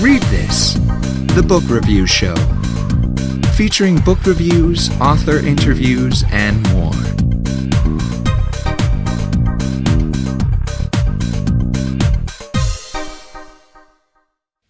Read This, the book review show, featuring book reviews, author interviews, and more.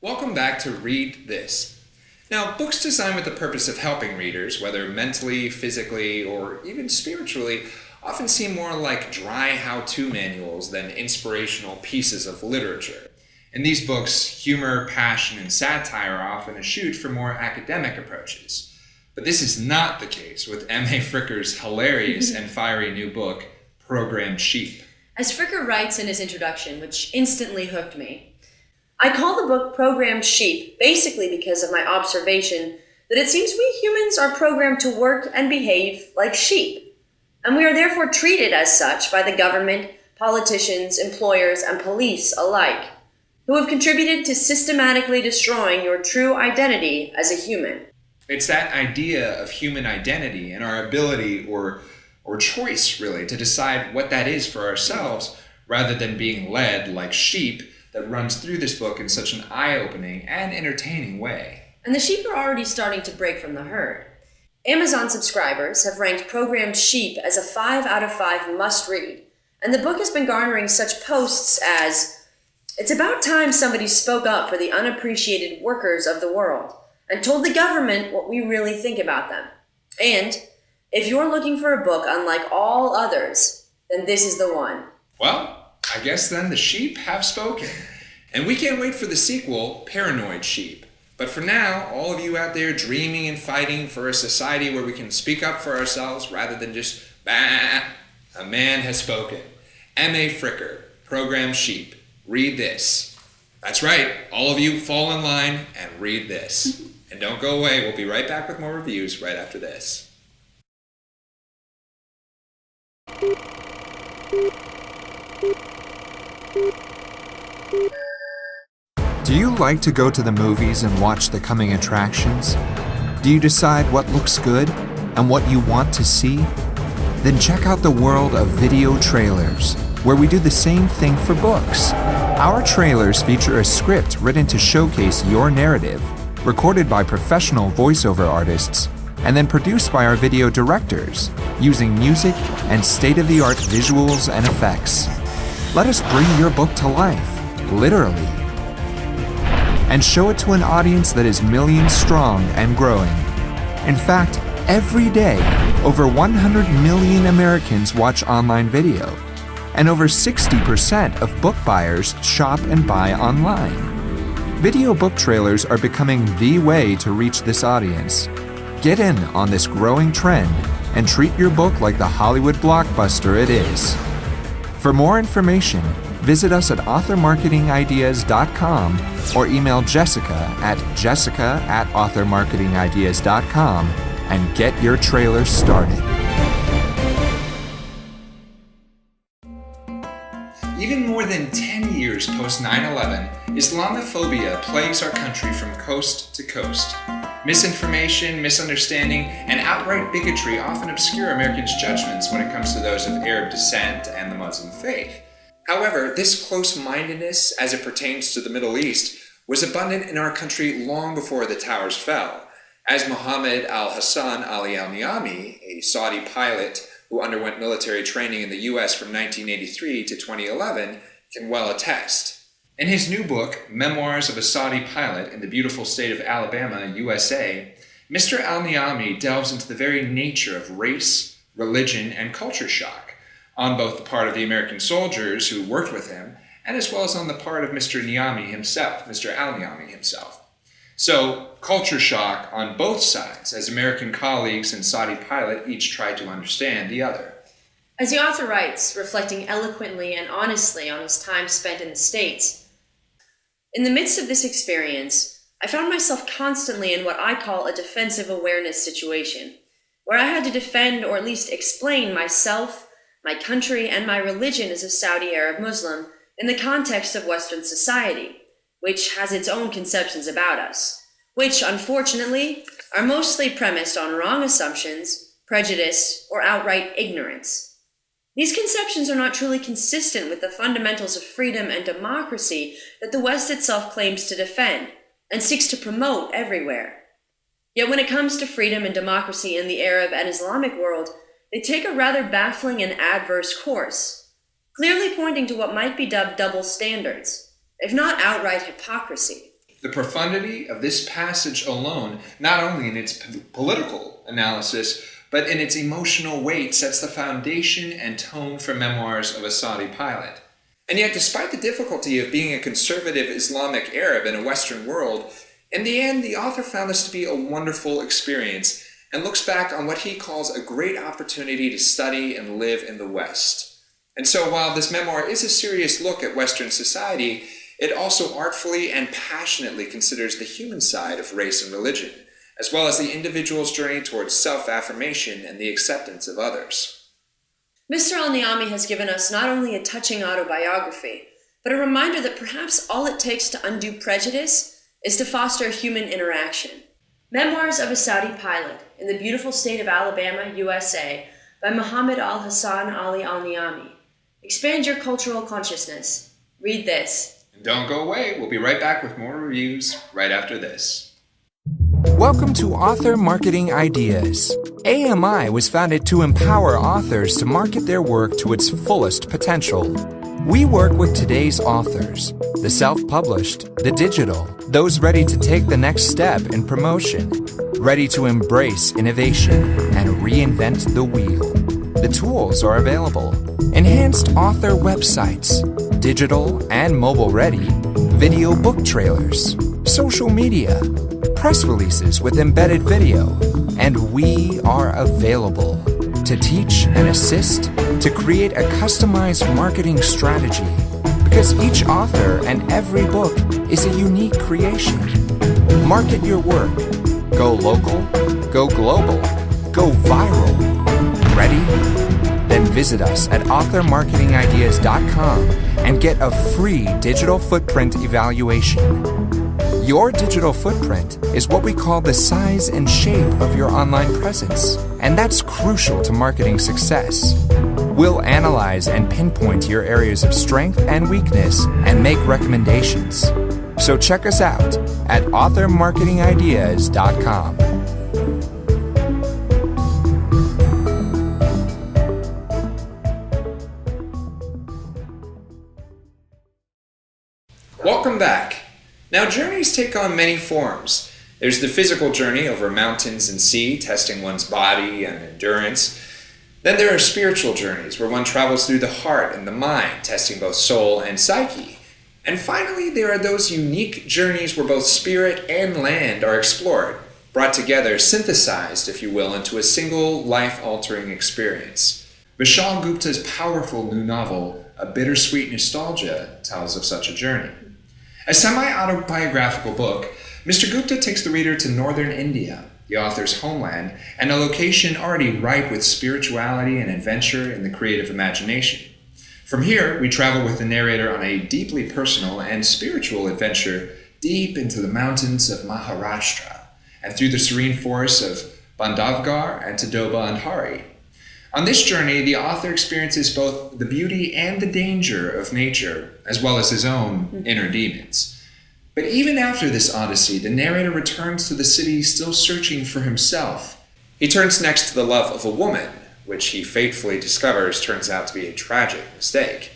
Welcome back to Read This. Now, books designed with the purpose of helping readers, whether mentally, physically, or even spiritually, often seem more like dry how-to manuals than inspirational pieces of literature. In these books, humor, passion, and satire are often eschewed for more academic approaches. But this is not the case with M.A. Fricker's hilarious and fiery new book, Programmed Sheep. As Fricker writes in his introduction, which instantly hooked me, I call the book Programmed Sheep basically because of my observation that it seems we humans are programmed to work and behave like sheep, and we are therefore treated as such by the government, politicians, employers, and police alike, who have contributed to systematically destroying your true identity as a human. It's that idea of human identity and our ability or choice, really, to decide what that is for ourselves, rather than being led like sheep, that runs through this book in such an eye-opening and entertaining way. And the sheep are already starting to break from the herd. Amazon subscribers have ranked Programmed Sheep as a 5 out of 5 must-read, and the book has been garnering such posts as, "It's about time somebody spoke up for the unappreciated workers of the world and told the government what we really think about them," and "If you're looking for a book unlike all others, then this is the one." Well, I guess then the sheep have spoken. And we can't wait for the sequel, Paranoid Sheep. But for now, all of you out there dreaming and fighting for a society where we can speak up for ourselves rather than just, bah, a man has spoken. M.A. Fricker, Programmed Sheep. Read this. That's right, all of you fall in line and read this. And don't go away, we'll be right back with more reviews right after this. Do you like to go to the movies and watch the coming attractions? Do you decide what looks good and what you want to see? Then check out the world of video trailers, where we do the same thing for books. Our trailers feature a script written to showcase your narrative, recorded by professional voiceover artists, and then produced by our video directors, using music and state-of-the-art visuals and effects. Let us bring your book to life, literally, and show it to an audience that is millions strong and growing. In fact, every day, over 100 million Americans watch online video, and over 60% of book buyers shop and buy online. Video book trailers are becoming the way to reach this audience. Get in on this growing trend and treat your book like the Hollywood blockbuster it is. For more information, visit us at authormarketingideas.com or email jessica@authormarketingideas.com and get your trailer started. Even more than 10 years post 9/11, Islamophobia plagues our country from coast to coast. Misinformation, misunderstanding, and outright bigotry often obscure Americans' judgments when it comes to those of Arab descent and the Muslim faith. However, this close-mindedness as it pertains to the Middle East was abundant in our country long before the towers fell, as Mohammed al-Hassan Ali al-Niami, a Saudi pilot who underwent military training in the U.S. from 1983 to 2011, can well attest. In his new book, Memoirs of a Saudi Pilot in the Beautiful State of Alabama, USA, Mr. al-Niami delves into the very nature of race, religion, and culture shock, on both the part of the American soldiers who worked with him, and as well as on the part of Mr. Niami himself, Mr. al-Niami himself. So, culture shock on both sides, as American colleagues and Saudi pilot each tried to understand the other. As the author writes, reflecting eloquently and honestly on his time spent in the States, in the midst of this experience, I found myself constantly in what I call a defensive awareness situation, where I had to defend or at least explain myself, my country, and my religion as a Saudi Arab Muslim in the context of Western society, which has its own conceptions about us, which, unfortunately, are mostly premised on wrong assumptions, prejudice, or outright ignorance. These conceptions are not truly consistent with the fundamentals of freedom and democracy that the West itself claims to defend, and seeks to promote everywhere. Yet when it comes to freedom and democracy in the Arab and Islamic world, they take a rather baffling and adverse course, clearly pointing to what might be dubbed double standards, if not outright hypocrisy. The profundity of this passage alone, not only in its political analysis, but in its emotional weight, sets the foundation and tone for Memoirs of a Saudi Pilot. And yet, despite the difficulty of being a conservative Islamic Arab in a Western world, in the end, the author found this to be a wonderful experience and looks back on what he calls a great opportunity to study and live in the West. And so while this memoir is a serious look at Western society, it also artfully and passionately considers the human side of race and religion, as well as the individual's journey towards self-affirmation and the acceptance of others. Mr. Al-Niami has given us not only a touching autobiography, but a reminder that perhaps all it takes to undo prejudice is to foster human interaction. Memoirs of a Saudi Pilot in the beautiful state of Alabama, USA, by Muhammad Al-Hassan Ali Al-Niami. Expand your cultural consciousness. Read this. And don't go away. We'll be right back with more reviews right after this. Welcome to Author Marketing Ideas. AMI was founded to empower authors to market their work to its fullest potential. We work with today's authors, the self-published, the digital, those ready to take the next step in promotion, ready to embrace innovation and reinvent the wheel. The tools are available. Enhanced author websites, digital and mobile ready, video book trailers, social media, press releases with embedded video, and we are available to teach and assist to create a customized marketing strategy, because each author and every book is a unique creation. Market your work. Go local, go global, go viral. Ready? Then visit us at authormarketingideas.com and get a free digital footprint evaluation. Your digital footprint is what we call the size and shape of your online presence, and that's crucial to marketing success. We'll analyze and pinpoint your areas of strength and weakness and make recommendations. So check us out at authormarketingideas.com. Welcome back. Now, journeys take on many forms. There's the physical journey over mountains and sea, testing one's body and endurance. Then there are spiritual journeys, where one travels through the heart and the mind, testing both soul and psyche. And finally, there are those unique journeys where both spirit and land are explored, brought together, synthesized, if you will, into a single life-altering experience. Vishal Gupta's powerful new novel, A Bittersweet Nostalgia, tells of such a journey. A semi-autobiographical book, Mr. Gupta takes the reader to northern India, the author's homeland, and a location already ripe with spirituality and adventure in the creative imagination. From here, we travel with the narrator on a deeply personal and spiritual adventure deep into the mountains of Maharashtra and through the serene forests of Bandhavgarh and Tadoba and Hari. On this journey, the author experiences both the beauty and the danger of nature, as well as his own inner demons. But even after this odyssey, the narrator returns to the city still searching for himself. He turns next to the love of a woman, which he fatefully discovers turns out to be a tragic mistake.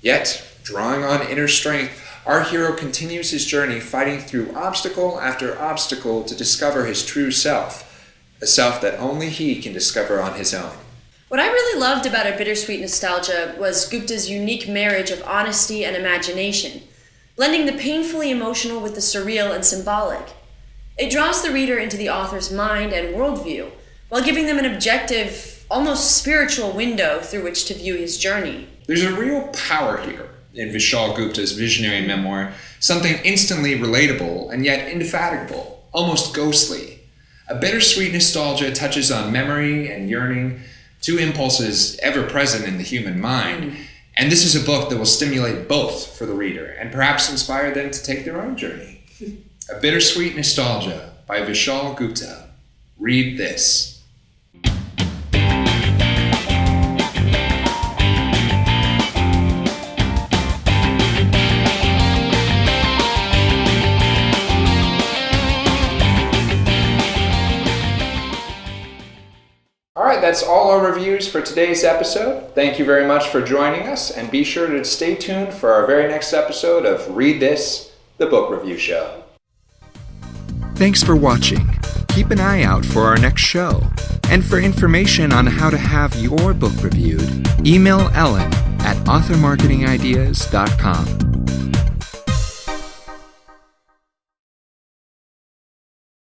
Yet, drawing on inner strength, our hero continues his journey, fighting through obstacle after obstacle to discover his true self, a self that only he can discover on his own. What I really loved about A Bittersweet Nostalgia was Gupta's unique marriage of honesty and imagination, blending the painfully emotional with the surreal and symbolic. It draws the reader into the author's mind and worldview, while giving them an objective, almost spiritual window through which to view his journey. There's a real power here in Vishal Gupta's visionary memoir, something instantly relatable and yet indefatigable, almost ghostly. A Bittersweet Nostalgia touches on memory and yearning, two impulses ever present in the human mind, and this is a book that will stimulate both for the reader and perhaps inspire them to take their own journey. A Bittersweet Nostalgia by Vishal Gupta. Read this. that's all our reviews for today's episode. Thank you very much for joining us, and be sure to stay tuned for our very next episode of Read This, the Book Review Show. Thanks for watching. Keep an eye out for our next show. And for information on how to have your book reviewed, email Ellen at authormarketingideas.com.